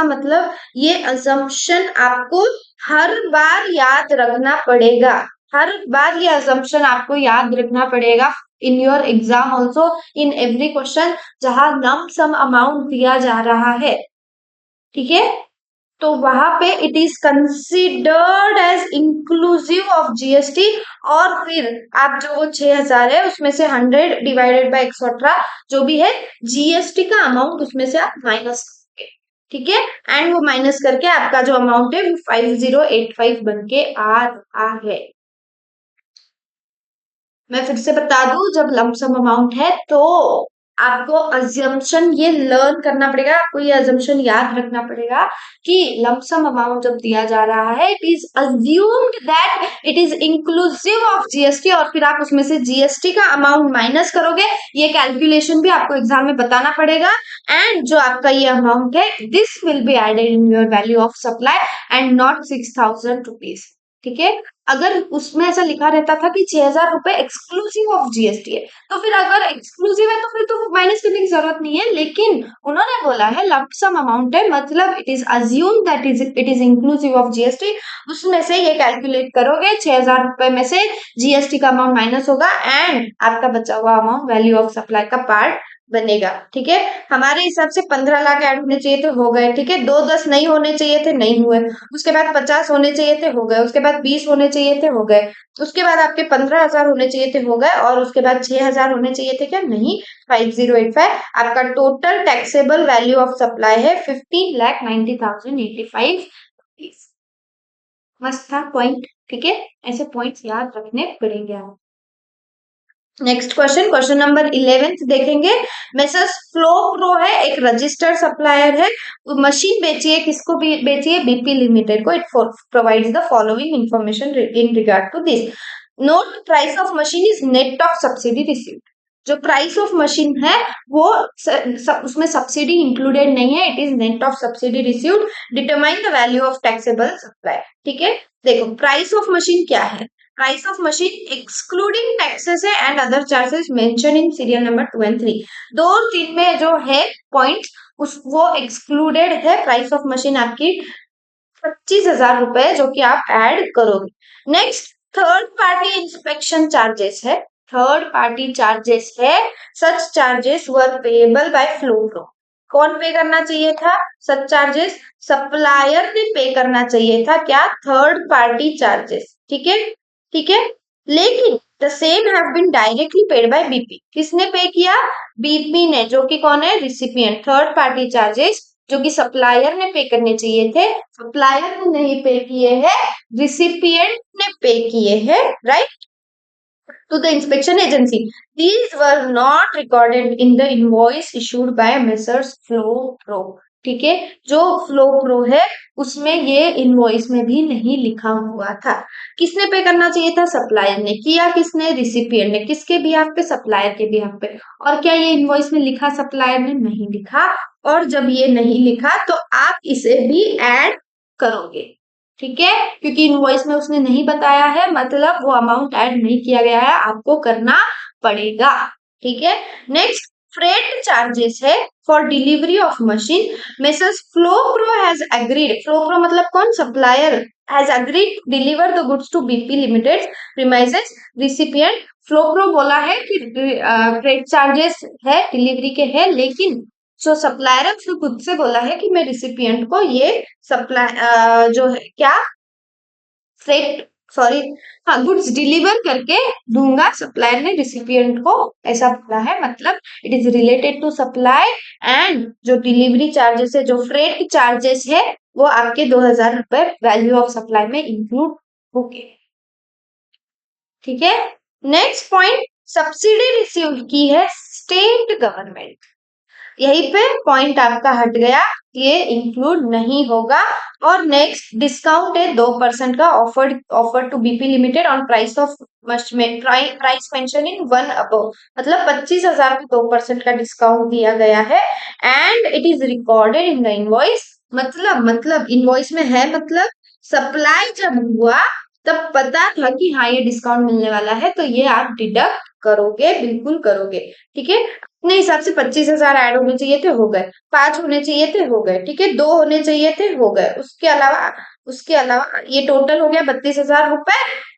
मतलब ये अजम्पशन आपको हर बार याद रखना पड़ेगा। हर बार ये अजम्पशन आपको याद रखना पड़ेगा in your exam also, in every question जहां लम सम अमाउंट दिया जा रहा है। ठीक है, तो वहां पे it is considered as inclusive of GST. और फिर आप जो वो 6000 है उसमें से 100 डिवाइडेड बाय एक्सेट्रा जो भी है जीएसटी का अमाउंट, उसमें से आप माइनस करोगे। ठीक है, एंड वो माइनस करके आपका जो अमाउंट है वो 5085 बन के आ रहा है। मैं फिर से बता दूं, जब लमसम अमाउंट है तो आपको अजम्पशन ये लर्न करना पड़ेगा, आपको ये अजम्पशन याद रखना पड़ेगा कि लमसम अमाउंट जब दिया जा रहा है, it is assumed that it is inclusive of GST, और फिर आप उसमें से जीएसटी का अमाउंट माइनस करोगे। ये कैलकुलेशन भी आपको एग्जाम में बताना पड़ेगा। एंड जो आपका ये अमाउंट है, this will be added in your value of supply and not 6000 rupees. ठीक है। अगर उसमें ऐसा लिखा रहता था कि 6,000 रुपए एक्सक्लूसिव ऑफ जीएसटी है, तो फिर अगर एक्सक्लूसिव है तो फिर तो माइनस करने की जरूरत नहीं है, लेकिन उन्होंने बोला है लंप सम अमाउंट है, मतलब it is assume that it is inclusive of GST. उसमें से ये कैलकुलेट करोगे, 6,000 रुपए में से जीएसटी का अमाउंट माइनस होगा एंड आपका बचा हुआ अमाउंट वैल्यू ऑफ सप्लाई का पार्ट बनेगा। ठीक है, हमारे हिसाब से 15 लाख ऐड होने चाहिए थे, हो गए। ठीक है, 2 10 नहीं होने चाहिए थे, नहीं हुए। उसके बाद 50 होने चाहिए थे, हो गए। उसके बाद 20 होने चाहिए थे, हो गए। उसके बाद आपके 15,000 होने चाहिए थे, हो गए। और उसके बाद 6,000 होने चाहिए थे, क्या नहीं, 5085। आपका total taxable value of supply है 15,90,085। मस्त था पॉइंट। ठीक है, ऐसे पॉइंट्स याद रखने पड़ेंगे आप। नेक्स्ट क्वेश्चन, क्वेश्चन नंबर 11 देखेंगे। मेसर्स फ्लो प्रो है, एक रजिस्टर्ड सप्लायर है। मशीन बेची है, किसको भी बेची है, बीपी लिमिटेड को। It provides the following information in regard to this. Note price of machine is net of subsidy received. जो प्राइस ऑफ मशीन है वो उसमें सब्सिडी इंक्लूडेड नहीं है, it is net of subsidy received. Determine the value of taxable supply. ठीक है, देखो price of machine क्या है। Price of machine excluding taxes है and other charges mention in serial number 2 and 3। 2 और 3 में जो है पॉइंट उस वो एक्सक्लूडेड है। प्राइस ऑफ मशीन आपकी 25,000 रुपए जो कि आप ऐड करोगे। Next, third party inspection charges है। थर्ड पार्टी चार्जेस है, such charges were payable by flow. कौन पे करना चाहिए था सच चार्जेस, सप्लायर ने पे करना चाहिए था, क्या, थर्ड पार्टी चार्जेस। ठीक है, ठीक है, लेकिन the same have been directly paid by BP. किसने पे किया, बीपी ने, जो कि कौन है, रिसिपिएंट। थर्ड पार्टी चार्जेस जो कि सप्लायर ने पे करने चाहिए थे, सप्लायर ने नहीं पे किए हैं, रिसिपिएंट ने पे किए हैं, right, to the inspection agency. These were not recorded in the invoice issued by Messrs. Flow Pro. ठीक है, जो फ्लो प्रो है उसमें ये इनवॉइस में भी नहीं लिखा हुआ था। किसने पे करना चाहिए था, सप्लायर ने। किया किसने, रिसिपिएंट ने। किसके बिहाफ पे, सप्लायर के बिहाफ पे। और क्या ये इनवॉइस में लिखा, सप्लायर ने नहीं लिखा। और जब ये नहीं लिखा तो आप इसे भी ऐड करोगे। ठीक है, क्योंकि इनवॉइस में उसने नहीं बताया है, मतलब वो अमाउंट ऐड नहीं किया गया है, आपको करना पड़ेगा। ठीक है, नेक्स्ट, फ्रेट चार्जेस है for delivery of machine. Messrs Flo Pro has agreed, Flo Pro मतलब कौन, supplier, has agreed deliver the goods to BP limited premises recipient. Flo Pro बोला है कि फ्रेट चार्जेस है, डिलीवरी के है, लेकिन जो सप्लायर है उसने खुद से बोला है कि मैं रिसिपिएंट को ये सप्लाई जो है क्या, फ्रेट, सॉरी, हाँ, गुड्स डिलीवर करके दूंगा। सप्लायर ने रिसिपिएंट को ऐसा बोला है, मतलब it is related to supply. And जो डिलीवरी चार्जेस है, जो फ्रेट चार्जेस है, वो आपके 2,000 रुपए वैल्यू ऑफ सप्लाई में इंक्लूड होंगे। ठीक है, नेक्स्ट पॉइंट, सब्सिडी रिसीव की है स्टेट गवर्नमेंट। यहीं पे पॉइंट आपका हट गया, ये इंक्लूड नहीं होगा। और नेक्स्ट, डिस्काउंट है 2% का, offer to BP limited on price of price mention in 1 above, मतलब 25,000 पे 2% का डिस्काउंट दिया गया है। And it is recorded in the invoice, मतलब इनवॉइस में है, मतलब सप्लाई जब हुआ तब पता था कि हाँ ये डिस्काउंट मिलने वाला है, तो ये आप डिडक्ट करोगे, बिल्कुल करोगे। ठीक है, अपने हिसाब से 25,000 ऐड होने चाहिए थे, हो गए। 5 होने चाहिए थे, हो गए। ठीक है, 2 होने चाहिए थे, हो गए। उसके अलावा ये टोटल हो गया 32,000 रुपए।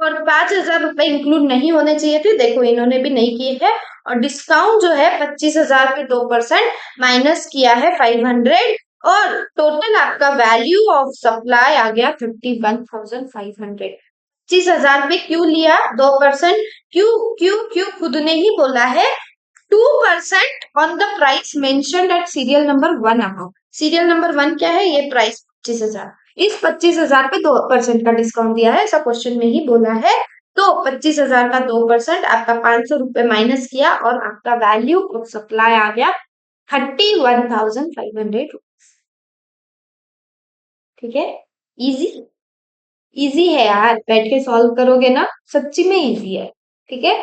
और 5,000 रुपए इंक्लूड नहीं होने चाहिए थे, देखो इन्होंने भी नहीं किए हैं। और डिस्काउंट जो है 25,000 पे 2% माइनस किया है 500। और टोटल आपका वैल्यू ऑफ सप्लाई आ गया 51,500। 25,000 पे क्यों लिया 2%, क्यों क्यों क्यों, खुद ने ही बोला है 2% on the price mentioned at serial number 1 about. Serial number 1 क्या है, ये प्राइस 25,000। इस 25,000 पे 2% का डिस्काउंट दिया है, ऐसा क्वेश्चन में ही बोला है। तो 25,000 का 2% आपका 500 रुपए माइनस किया और आपका वैल्यू ऑफ सप्लाई आ गया 31,500। ठीक है, इजी, इजी है यार, बैठ के सॉल्व करोगे ना, सच्ची में इजी है। ठीक है,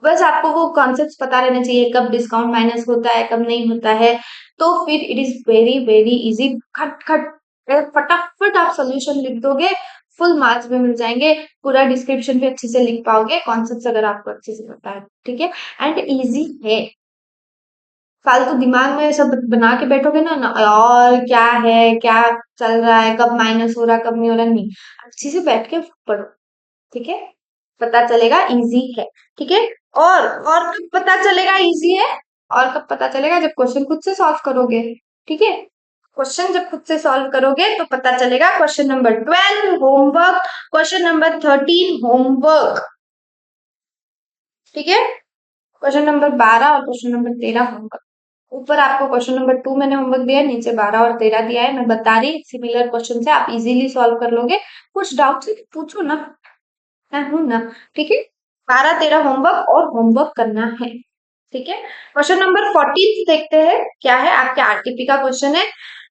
बस आपको वो कॉन्सेप्ट्स पता रहने चाहिए, कब डिस्काउंट माइनस होता है, कब नहीं होता है। तो फिर it is very very easy, खट खट फटाफट आप सोल्यूशन लिख दोगे। फुल मार्क्स भी मिल जाएंगे, पूरा डिस्क्रिप्शन भी अच्छे से लिख पाओगे, कॉन्सेप्ट अगर आपको अच्छे से पता है, ठीक है। एंड इजी है, फालतू दिमाग में सब बना के बैठोगे ना और क्या है, क्या चल रहा है, कब माइनस हो रहा, कब नहीं हो रहा, नहीं, अच्छे से बैठ के पढ़ो, ठीक है, पता चलेगा इजी है, ठीक है। और कब पता चलेगा इजी है, और कब पता चलेगा जब क्वेश्चन खुद से सॉल्व करोगे, ठीक है। क्वेश्चन जब खुद से सॉल्व करोगे तो पता चलेगा। Question number 12 homework, question number 13 homework, ठीक है। क्वेश्चन नंबर 12 और क्वेश्चन नंबर 13 होमवर्क। ऊपर आपको क्वेश्चन नंबर 2 मैंने होमवर्क दिया है, नीचे 12 और 13 दिया है, मैं बता रही सिमिलर क्वेश्चन है, आप इजीली सॉल्व कर लोगे। कुछ डाउट है पूछो ना, मैं हूं ना, ठीक है। 12 13 होमवर्क और होमवर्क करना है, ठीक है। क्वेश्चन नंबर 14 देखते हैं क्या है, आपके आरटीपी का क्वेश्चन है।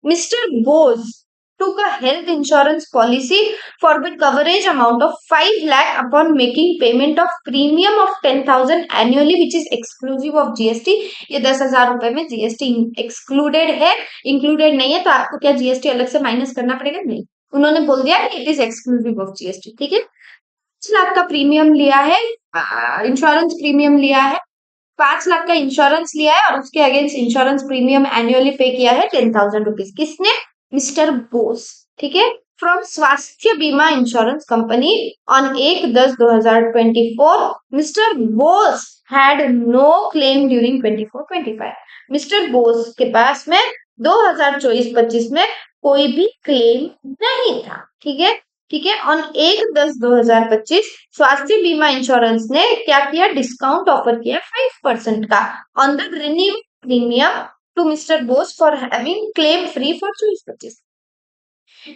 Mister Bose took a health insurance policy for the coverage amount of 5 lakh upon making payment of premium of 10,000 annually which is exclusive of GST। ये 10,000 रुपए में जीएसटी एक्सक्लूडेड है, इंक्लूडेड नहीं है, तो आपको क्या जीएसटी अलग से माइनस करना पड़ेगा, नहीं, उन्होंने बोल दिया कि it is exclusive of GST, ठीक है। 5 लाख का प्रीमियम लिया है, इंश्योरेंस प्रीमियम लिया है, 5 लाख का इंश्योरेंस लिया है और उसके अगेंस्ट इंश्योरेंस प्रीमियम एनुअली पे किया है 10,000 रुपीज, किसने, मिस्टर बोस, ठीक है, from Swasthya Bima insurance company on 1/10/2024। Mister Bose had no claim during 24-25। Mister Bose के पास में 2024-25 में कोई भी क्लेम नहीं था, ठीक है, ठीक है। ऑन 1/10/2025 स्वास्थ्य बीमा इंश्योरेंस ने क्या किया, डिस्काउंट ऑफर किया 5% का on the renew premium to Mister Bose for having claim free for 24-25।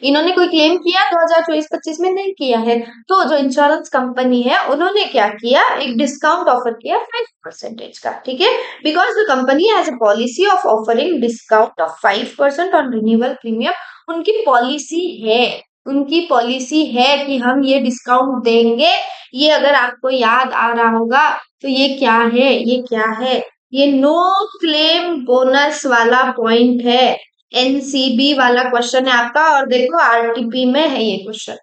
इन्होंने कोई क्लेम किया 2024-25 में, नहीं किया है, तो जो इंश्योरेंस कंपनी है उन्होंने क्या किया, एक डिस्काउंट ऑफर किया 5% का, ठीक है। Because the company has a policy of offering discount of 5% on renewal premium, उनकी पॉलिसी है, उनकी पॉलिसी है कि हम ये डिस्काउंट देंगे। ये अगर आपको याद आ रहा होगा तो ये क्या है, ये क्या है, ये नो क्लेम बोनस वाला पॉइंट है, एनसीबी वाला क्वेश्चन है आपका, और देखो आरटीपी में है ये क्वेश्चन।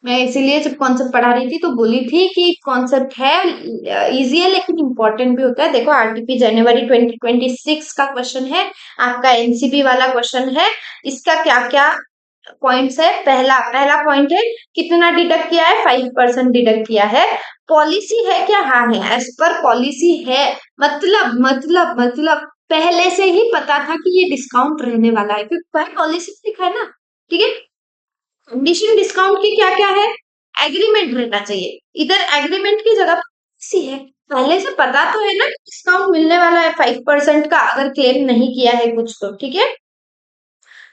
मैं इसीलिए जब कॉन्सेप्ट पढ़ा रही थी तो बोली थी कि कॉन्सेप्ट है, इजी है लेकिन इंपॉर्टेंट भी होता है। देखो आरटीपी जनवरी 2026 का क्वेश्चन है, आपका एनसीबी वाला क्वेश्चन है। इसका क्या क्या पॉइंट्स है, पहला पहला पॉइंट है कितना डिडक्ट किया है, 5% डिडक्ट किया है। पॉलिसी है क्या, हाँ है, एज पर पॉलिसी है, मतलब पहले से ही पता था कि ये डिस्काउंट रहने वाला है क्योंकि पॉलिसी लिखा है ना, ठीक है। कंडीशन डिस्काउंट की क्या क्या है, एग्रीमेंट रहना चाहिए, इधर एग्रीमेंट की जगह पॉलिसी है, पहले से पता तो है ना डिस्काउंट मिलने वाला है 5% का अगर क्लेम नहीं किया है कुछ तो, ठीक है।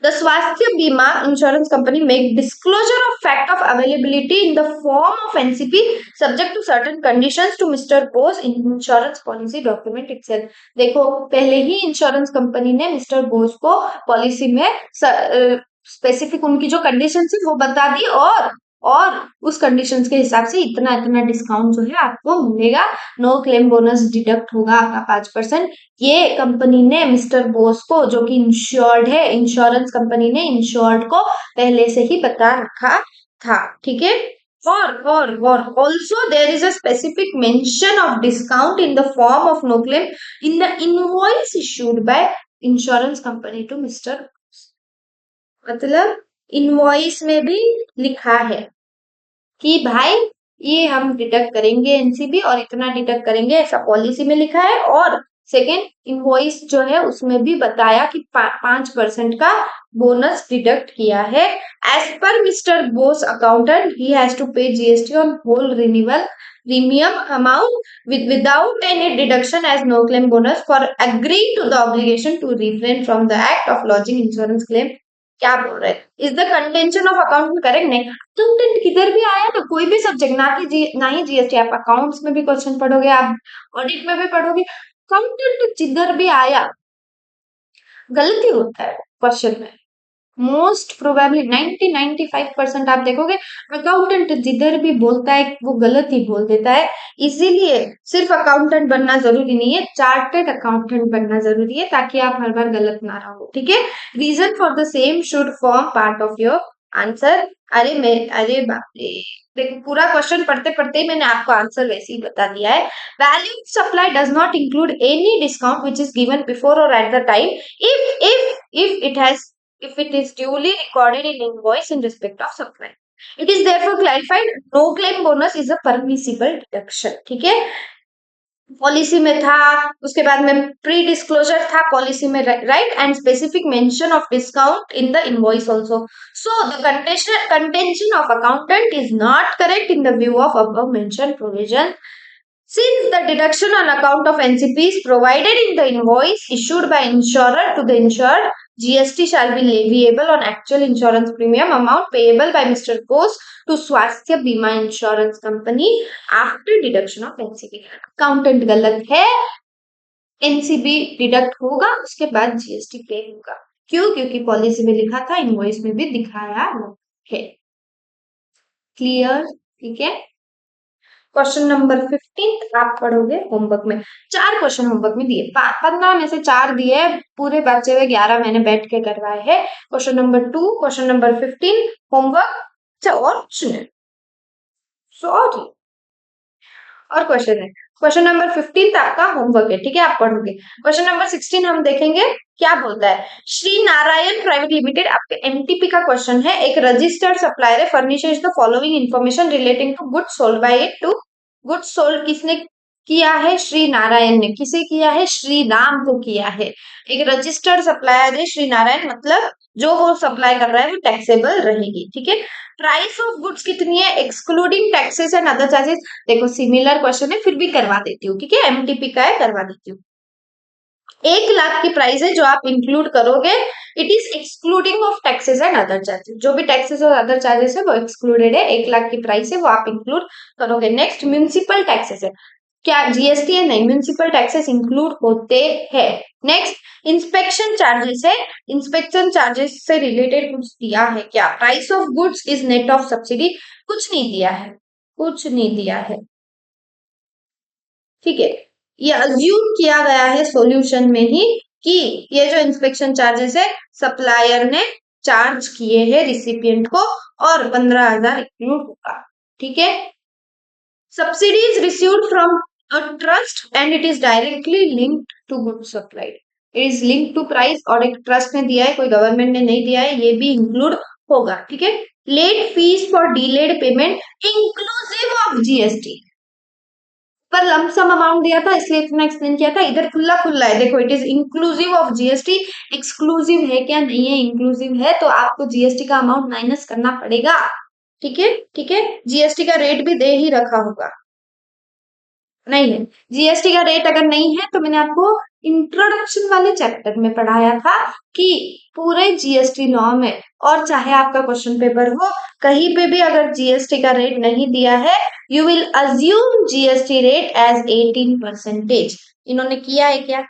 The Swasthya Bima Insurance Company make disclosure of fact of availability in the form of NCP subject to certain conditions to Mr. Bose in insurance policy document itself। देखो पहले ही इंश्योरेंस कंपनी ने मिस्टर बोस को policy में specific उनकी जो condition है वो बता दी, और उस कंडीशंस के हिसाब से इतना इतना डिस्काउंट जो है आपको मिलेगा, नो क्लेम बोनस डिडक्ट होगा आपका 5%। ये कंपनी ने मिस्टर बोस को, जो कि इंश्योर्ड है, इंश्योरेंस कंपनी ने इंश्योर्ड को पहले से ही बता रखा था, ठीक है। और also there is a specific mention of discount in the form of no claim in the invoice issued by insurance company to Mister, मतलब इनवॉइस में भी लिखा है कि भाई ये हम डिडक्ट करेंगे एनसीबी और इतना डिडक्ट करेंगे, ऐसा पॉलिसी में लिखा है। और सेकेंड इनवॉइस जो है उसमें भी बताया कि 5% का बोनस डिडक्ट किया है। As per mister Bose accountant he has to pay GST on whole renewal premium amount without any deduction as no claim bonus for agreeing to the obligation to refrain from the act of lodging insurance claim. क्या बोल रहे हैं, is the contention of account correct, नहीं, accountant किधर भी आया ना, कोई भी सब्जेक्ट, ना ही जीएसटी, आप अकाउंट्स में भी क्वेश्चन पढ़ोगे, आप ऑडिट में भी पढ़ोगे, अकाउंटेंट जिधर भी आया गलती होता है क्वेश्चन में, मोस्ट प्रोबेबली 90-95% आप देखोगे अकाउंटेंट जिधर भी बोलता है वो गलत ही बोल देता है। इसीलिए सिर्फ अकाउंटेंट बनना जरूरी नहीं है, चार्टेड अकाउंटेंट बनना जरूरी है ताकि आप हर बार गलत ना रहो, ठीक है। Reason for the same should form part of your answer, अरे बाप रे, देखो पूरा क्वेश्चन पढ़ते पढ़ते ही मैंने आपको आंसर वैसे ही बता दिया है। Value supply does not include any discount which is given before और at the time if it has if it is duly recorded in invoice in respect of supply. It is therefore clarified no claim bonus is a permissible deduction. ठीक है, policy में था, उसके बाद में pre disclosure था policy में, right, and specific mention of discount in the invoice also. So the contention of accountant is not correct in the view of above mentioned provision. Since the deduction on account of NCP is provided in the invoice issued by insurer to the insured, GST shall be leviable on actual insurance premium amount payable by Mr. Bose to Swasthya Bima Insurance Company after deduction of NCP. Accountant गलत है, NCP deduct होगा, उसके बाद GST पे होगा। क्यों? क्योंकि policy में लिखा था, इनवॉइस में भी दिखाया है। क्लियर? ठीक है। क्वेश्चन नंबर 15 आप पढ़ोगे होमवर्क में। 4 क्वेश्चन होमवर्क में दिए, 15 में से 4 दिए, पूरे बचे हुए 11 मैंने बैठ के करवाए हैं। Question number 2, question number 15 homework और सुने, सॉरी, और क्वेश्चन है। क्वेश्चन नंबर 15 आपका होमवर्क है, ठीक है, आप पढ़ोगे। क्वेश्चन नंबर 16 हम देखेंगे क्या बोलता है। श्री नारायण प्राइवेट लिमिटेड, आपके एमटीपी का क्वेश्चन है। एक रजिस्टर्ड सप्लायर है, furnishes the following information relating to goods sold by it to. Goods sold किसने किया है? श्री नारायण ने। किसे किया है? श्री राम को किया है। एक रजिस्टर्ड सप्लायर है श्री नारायण, मतलब जो वो सप्लाई कर रहा है वो टैक्सेबल रहेगी, ठीक है। प्राइस ऑफ गुड्स कितनी है excluding taxes and other charges? देखो सिमिलर क्वेश्चन है, फिर भी करवा देती हूँ, ठीक है, एमटीपी का है, करवा देती हूँ। 1 लाख की प्राइस है जो आप इंक्लूड करोगे, it is excluding of taxes and other charges. जो भी टैक्सेस और अदर चार्जेस है वो एक्सक्लूडेड है। 1 लाख की प्राइस है वो आप इंक्लूड करोगे। नेक्स्ट म्यूनिसिपल टैक्सेस है, क्या जीएसटी है? नहीं, म्यूनिसिपल टैक्सेस इंक्लूड होते हैं। नेक्स्ट इंस्पेक्शन चार्जेस है, इंस्पेक्शन चार्जेस से रिलेटेड कुछ दिया है क्या? Price of goods is net of subsidy, कुछ नहीं दिया है, कुछ नहीं दिया है, ठीक है। ये अज्यूम किया गया है सॉल्यूशन में ही कि ये जो इंस्पेक्शन चार्जेस है सप्लायर ने चार्ज किए हैं रिसिपिएंट को और 15,000 इंक्लूड होगा, ठीक है। Subsidy is received from a trust and it is directly linked to goods supplied. It is linked to price, और एक ट्रस्ट ने दिया है, कोई गवर्नमेंट ने नहीं दिया है, ये भी इंक्लूड होगा, ठीक है। Late fee for delayed payment inclusive of GST, पर लमसम अमाउंट दिया था इसलिए इतना एक्सप्लेन किया था। इधर खुला खुला है, देखो it is inclusive of GST. Exclusive है क्या? नहीं है, इंक्लूसिव है, तो आपको जीएसटी का अमाउंट माइनस करना पड़ेगा, ठीक है, ठीक है। जीएसटी का रेट भी दे ही रखा होगा, नहीं है जीएसटी का रेट अगर नहीं है तो मैंने आपको इंट्रोडक्शन वाले चैप्टर में पढ़ाया था कि पूरे जीएसटी लॉ में, और चाहे आपका क्वेश्चन पेपर हो कहीं पे भी अगर जीएसटी का रेट नहीं दिया है, you will assume GST rate as 18%। इन्होंने किया है क्या?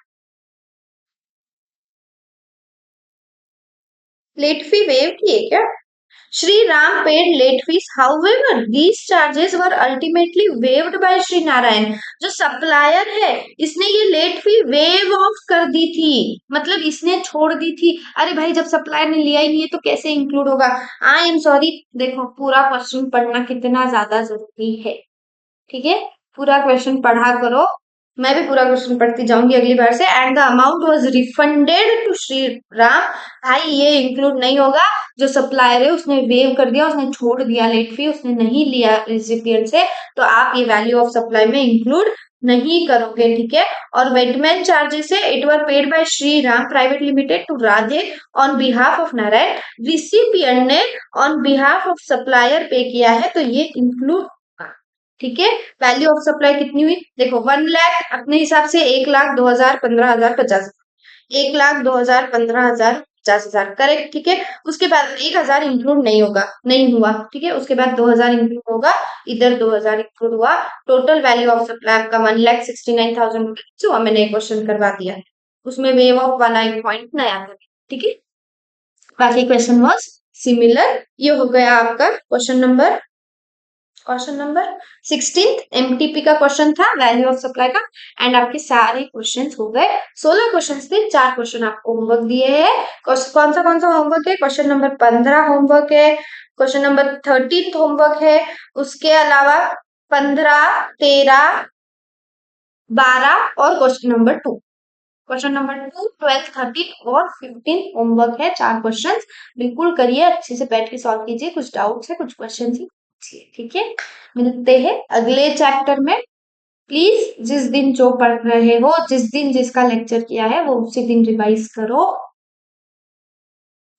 लेट फी वेव की है क्या? Sri Ram paid late fees. However, these charges were ultimately waived by Sri Narayan. जो सप्लायर है इसने ये लेट फी वेव ऑफ कर दी थी, मतलब इसने छोड़ दी थी। अरे भाई जब सप्लायर ने लिया ही नहीं है तो कैसे इंक्लूड होगा? आई एम सॉरी, देखो पूरा क्वेश्चन पढ़ना कितना ज्यादा जरूरी है, ठीक है, पूरा क्वेश्चन पढ़ा करो। मैं भी पूरा क्वेश्चन पढ़ती जाऊंगी अगली बार से। And the amount was refunded to Shri Ram. भाई ये इंक्लूड नहीं होगा, जो सप्लायर है उसने वेव कर दिया, उसने छोड़ दिया लेट फी, उसने नहीं लिया रिसिपिएंट से, तो आप ये वैल्यू ऑफ सप्लाई में इंक्लूड नहीं करोगे, ठीक है। और वेटमैन चार्जेस है, it were paid by Shri Ram private limited to Radhe on behalf of Narayan. Recipient ने on behalf of supplier pay किया है, तो ये इंक्लूड, ठीक है। वैल्यू ऑफ सप्लाई कितनी हुई देखो, 1 लाख अपने हिसाब से, 1 लाख, 2,000, 15,000, 50,000, 1 लाख, 2,000, 15,000, 50,000, करेक्ट, ठीक है। उसके बाद 1,000 इंक्लूड नहीं होगा, नहीं हुआ, ठीक है। उसके बाद 2,000 इंक्लूड होगा, इधर 2,000 इंक्लूड हुआ। टोटल वैल्यू ऑफ सप्लाई आपका 1,69,000 रुपीज, जो मैंने क्वेश्चन करवा दिया है, उसमें वेव ऑफ वाला एक पॉइंट नया था, ठीक है। बाकी क्वेश्चन वॉज सिमिलर। ये हो गया आपका question number question number 16 MTP का क्वेश्चन था, वैल्यू ऑफ सप्लाई का। एंड आपके सारे क्वेश्चंस हो गए। 16 क्वेश्चंस थे, 4 क्वेश्चन आपको होमवर्क दिए हैं। कौन सा होमवर्क है? क्वेश्चन नंबर 15 होमवर्क है, क्वेश्चन नंबर 13 होमवर्क है, उसके अलावा 15, 13, 12 और क्वेश्चन नंबर 2। क्वेश्चन नंबर 2, 12, 13 और 15 होमवर्क है। 4 क्वेश्चंस बिल्कुल करिए, अच्छे से बैठ के सॉल्व कीजिए। कुछ डाउट्स है, कुछ क्वेश्चन ही पूछिए, ठीक है। मिलते हैं अगले चैप्टर में। प्लीज जिस दिन जो पढ़ रहे हो, जिस दिन जिसका लेक्चर किया है, वो उसी दिन रिवाइज करो।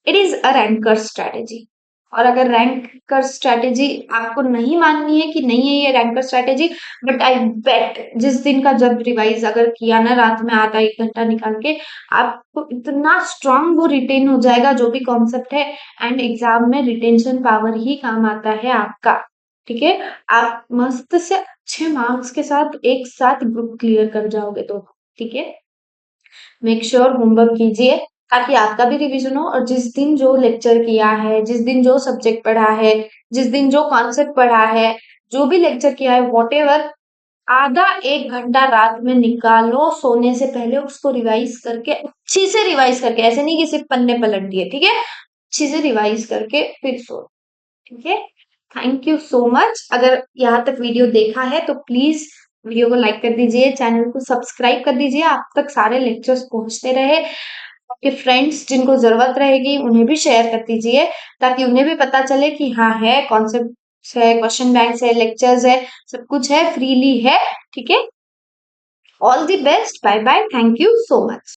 It is a ranker strategy. और अगर रैंकर स्ट्रेटेजी आपको नहीं माननी है कि नहीं है ये रैंकर स्ट्रेटेजी, बट आई बेट जिस दिन का जब रिवाइज अगर किया ना रात में आधा 1 घंटा निकाल के, आपको इतना स्ट्रांग वो रिटेन हो जाएगा जो भी कॉन्सेप्ट है। एंड एग्जाम में रिटेंशन पावर ही काम आता है आपका, ठीक है। आप मस्त से अच्छे मार्क्स के साथ एक साथ ग्रुप क्लियर कर जाओगे तो, ठीक है। मेक श्योर होमवर्क कीजिए ताकि आपका भी रिवीजन हो। और जिस दिन जो लेक्चर किया है, जिस दिन जो सब्जेक्ट पढ़ा है, जिस दिन जो कॉन्सेप्ट पढ़ा है, जो भी लेक्चर किया है, वॉटेवर, आधा 1 घंटा रात में निकालो सोने से पहले, उसको रिवाइज करके, अच्छी से रिवाइज करके, ऐसे नहीं कि सिर्फ पन्ने पलट दिए, ठीक है। अच्छी से रिवाइज करके फिर सो, ठीक है। Thank you so much. अगर यहाँ तक वीडियो देखा है तो प्लीज वीडियो को लाइक कर दीजिए, चैनल को सब्सक्राइब कर दीजिए, आप तक सारे लेक्चर्स पहुंचते रहे। आपके फ्रेंड्स जिनको जरूरत रहेगी उन्हें भी शेयर कर दीजिए, ताकि उन्हें भी पता चले कि हाँ है, कॉन्सेप्ट है, क्वेश्चन बैंक्स है, लेक्चर्स है, सब कुछ है, फ्रीली है, ठीक है। All the best, bye bye, thank you so much.